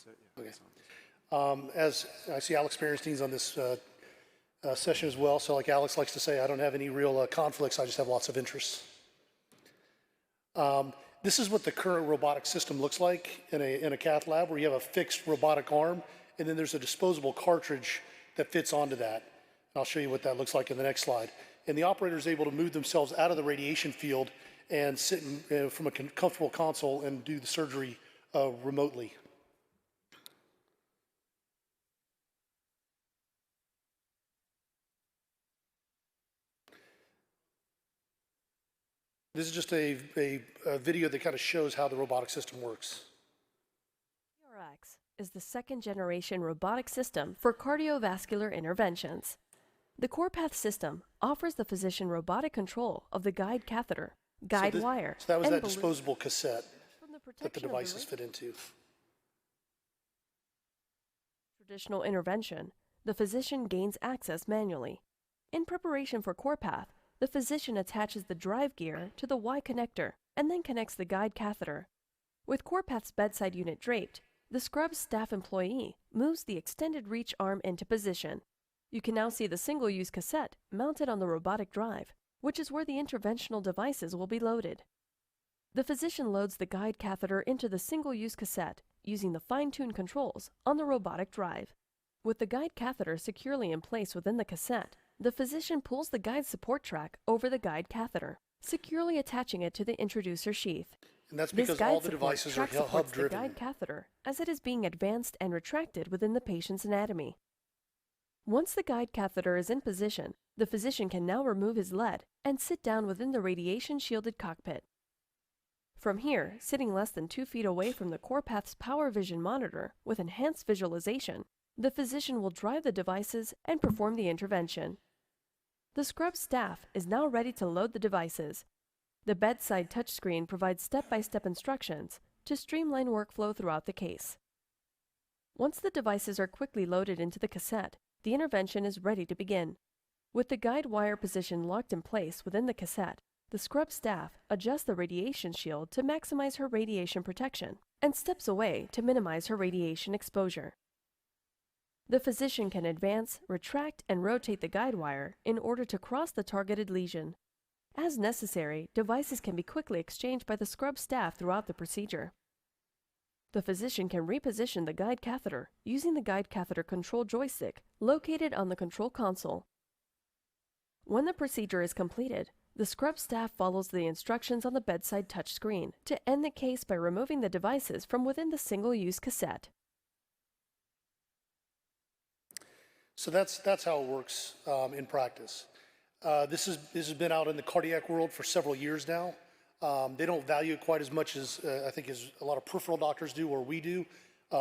Okay. As I see Alex Berenstein's on this session as well, so like Alex likes to say, I don't have any real conflicts, I just have lots of interests. This is what the current robotic system looks like in a cath lab, where you have a fixed robotic arm, and then there's a disposable cartridge that fits onto that. And I'll show you what that looks like in the next slide. And the operator is able to move themselves out of the radiation field and sit from a comfortable console and do the surgery remotely. This is just a video that kind of shows how the robotic system works. Neurotics is the second-generation robotic system for cardiovascular interventions. The CorePath system offers the physician robotic control of the guide catheter, guide wire, so that was and that disposable cassette that the devices fit into. Traditional intervention, the physician gains access manually. In preparation for CorePath, the physician attaches the drive gear to the Y connector and then connects the guide catheter. With CorePath's bedside unit draped, the scrub staff employee moves the extended reach arm into position. You can now see the single-use cassette mounted on the robotic drive, which is where the interventional devices will be loaded. The physician loads the guide catheter into the single-use cassette using the fine-tuned controls on the robotic drive. With the guide catheter securely in place within the cassette, the physician pulls the guide support track over the guide catheter, securely attaching it to the introducer sheath. And that's because all the devices are hub-driven. The guide catheter as it is being advanced and retracted within the patient's anatomy. Once the guide catheter is in position, the physician can now remove his lead and sit down within the radiation-shielded cockpit. From here, sitting less than 2 feet away from the CorePath's Power Vision monitor with enhanced visualization, the physician will drive the devices and perform the intervention. The scrub staff is now ready to load the devices. The bedside touchscreen provides step-by-step instructions to streamline workflow throughout the case. Once the devices are quickly loaded into the cassette, the intervention is ready to begin. With the guide wire position locked in place within the cassette, the scrub staff adjusts the radiation shield to maximize her radiation protection and steps away to minimize her radiation exposure. The physician can advance, retract, and rotate the guide wire in order to cross the targeted lesion. As necessary, devices can be quickly exchanged by the scrub staff throughout the procedure. The physician can reposition the guide catheter using the guide catheter control joystick located on the control console. When the procedure is completed, the scrub staff follows the instructions on the bedside touchscreen to end the case by removing the devices from within the single-use cassette. So that's how it works in practice. This has been out in the cardiac world for several years now. They don't value it quite as much as I think as a lot of peripheral doctors do or we do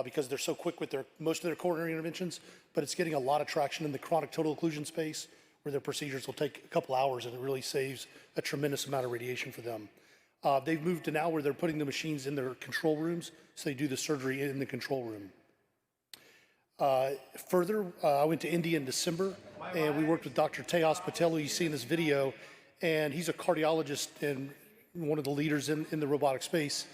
because they're so quick with most of their coronary interventions, but it's getting a lot of traction in the chronic total occlusion space where their procedures will take a couple hours and it really saves a tremendous amount of radiation for them. They've moved to now where they're putting the machines in their control rooms, so they do the surgery in the control room. Further, I went to India in December, and we worked with Dr. Tejas Patel, who you see in this video, and he's a cardiologist and one of the leaders in the robotic space.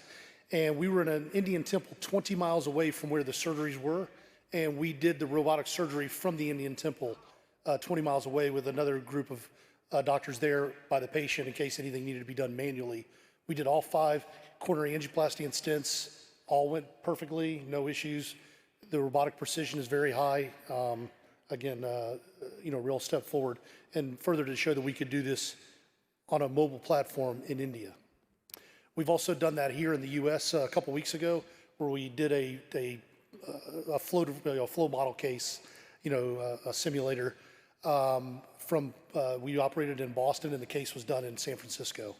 And we were in an Indian temple 20 miles away from where the surgeries were, and we did the robotic surgery from the Indian temple 20 miles away with another group of doctors there by the patient in case anything needed to be done manually. We did all 5 coronary angioplasty and stents, all went perfectly, no issues. The robotic precision is very high. Again, real step forward. And further to show that we could do this on a mobile platform in India. We've also done that here in the U.S. A couple weeks ago, where we did a flow model case, a simulator. We operated in Boston, and the case was done in San Francisco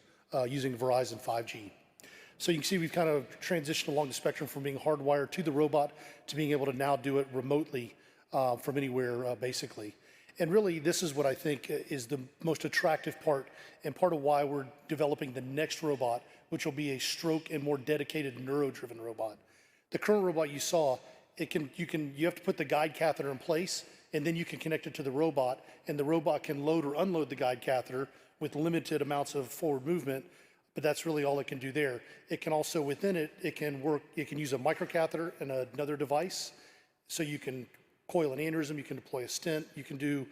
using Verizon 5G. So you can see we've kind of transitioned along the spectrum from being hardwired to the robot to being able to now do it remotely from anywhere, basically. And really, this is what I think is the most attractive part and part of why we're developing the next robot, which will be a stroke and more dedicated neuro-driven robot. The current robot you saw, you have to put the guide catheter in place, and then you can connect it to the robot, and the robot can load or unload the guide catheter with limited amounts of forward movement. but that's really all it can do there. It can also, within it, it can use a microcatheter and another device. So you can coil an aneurysm, you can deploy a stent, you can do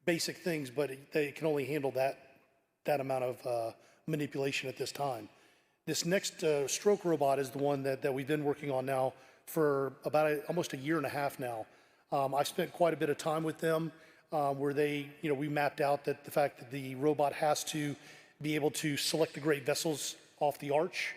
basic things, but they can only handle that amount of manipulation at this time. This next stroke robot is the one that we've been working on now for about almost a year and a half now. I've spent quite a bit of time with them where we mapped out that the fact that the robot has to be able to select the great vessels off the arch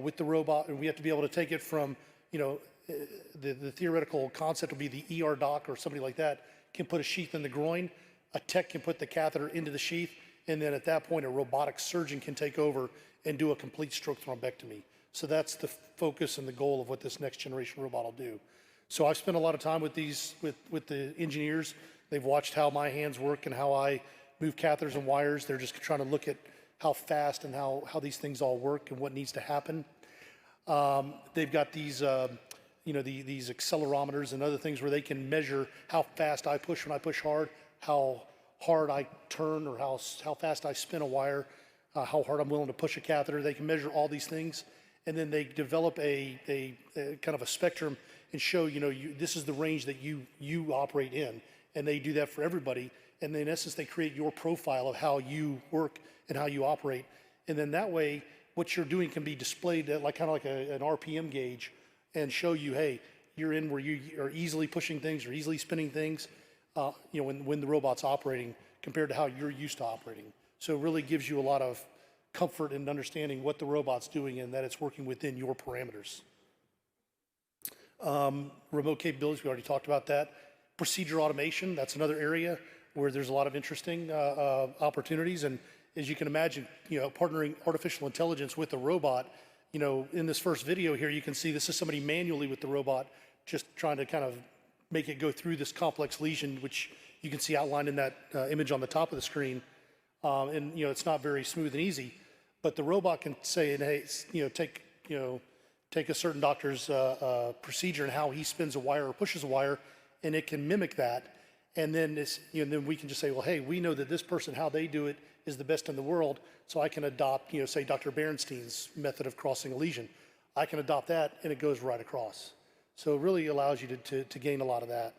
with the robot, and we have to be able to take it from, the theoretical concept would be the ER doc or somebody like that can put a sheath in the groin, a tech can put the catheter into the sheath, and then at that point a robotic surgeon can take over and do a complete stroke thrombectomy. So that's the focus and the goal of what this next generation robot will do. So I've spent a lot of time with the engineers. They've watched how my hands work and how I move catheters and wires. They're just trying to look at how fast and how these things all work and what needs to happen. They've got these, these accelerometers and other things where they can measure how fast I push when I push hard, how hard I turn or how fast I spin a wire, how hard I'm willing to push a catheter. They can measure all these things, and then they develop a kind of a spectrum and show, this is the range that you operate in, and they do that for everybody. And then in essence, they create your profile of how you work and how you operate. And then that way, what you're doing can be displayed at kind of like an RPM gauge and show you, hey, you're in where you are easily pushing things or easily spinning things, when the robot's operating compared to how you're used to operating. So it really gives you a lot of comfort in understanding what the robot's doing and that it's working within your parameters. Remote capabilities, we already talked about that. Procedure automation, that's another area where there's a lot of interesting opportunities. And as you can imagine, partnering artificial intelligence with a robot, in this first video here, you can see this is somebody manually with the robot just trying to kind of make it go through this complex lesion, which you can see outlined in that image on the top of the screen. And it's not very smooth and easy, but the robot can say, hey, take a certain doctor's procedure and how he spins a wire or pushes a wire, and it can mimic that. And then then we can just say, well, hey, we know that this person, how they do it is the best in the world, so I can adopt, say Dr. Berenstein's method of crossing a lesion. I can adopt that, and it goes right across. So it really allows you to gain a lot of that.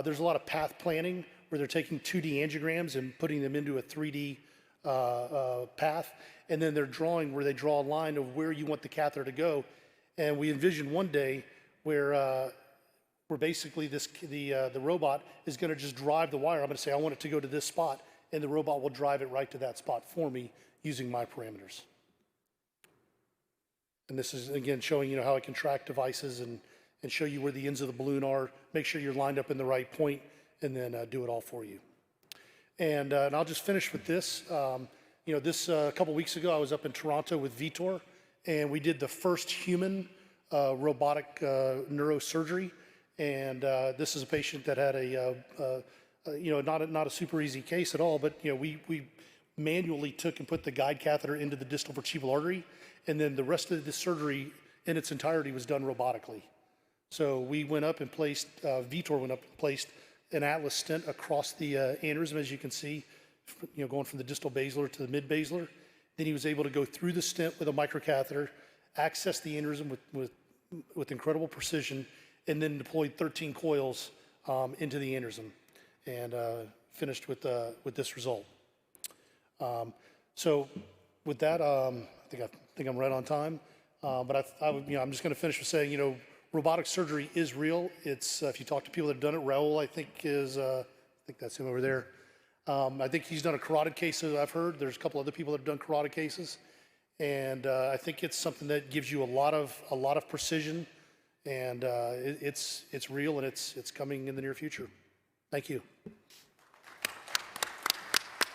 There's a lot of path planning where they're taking 2D angiograms and putting them into a 3D path, and then they're drawing where they draw a line of where you want the catheter to go. And we envision one day where basically the robot is going to just drive the wire. I'm going to say I want it to go to this spot, and the robot will drive it right to that spot for me using my parameters. And this is again showing how it can track devices and show you where the ends of the balloon are, make sure you're lined up in the right point, and then do it all for you. And I'll just finish with this. A couple weeks ago, I was up in Toronto with Vitor, and we did the first human robotic neurosurgery. And this is a patient that had not a super easy case at all, but we manually took and put the guide catheter into the distal vertebral artery, and then the rest of the surgery in its entirety was done robotically. So we went up and placed, Vitor went up and placed an Atlas stent across the aneurysm, as you can see, going from the distal basilar to the mid basilar. Then he was able to go through the stent with a microcatheter, access the aneurysm with incredible precision, and then deployed 13 coils into the aneurysm, and finished with this result. So with that, I think I'm right on time. But I'm just going to finish with saying, robotic surgery is real. It's if you talk to people that have done it, Raul, I think that's him over there. I think he's done a carotid case that I've heard. There's a couple other people that have done carotid cases, and I think it's something that gives you a lot of precision, and it's real, and it's coming in the near future. Thank you.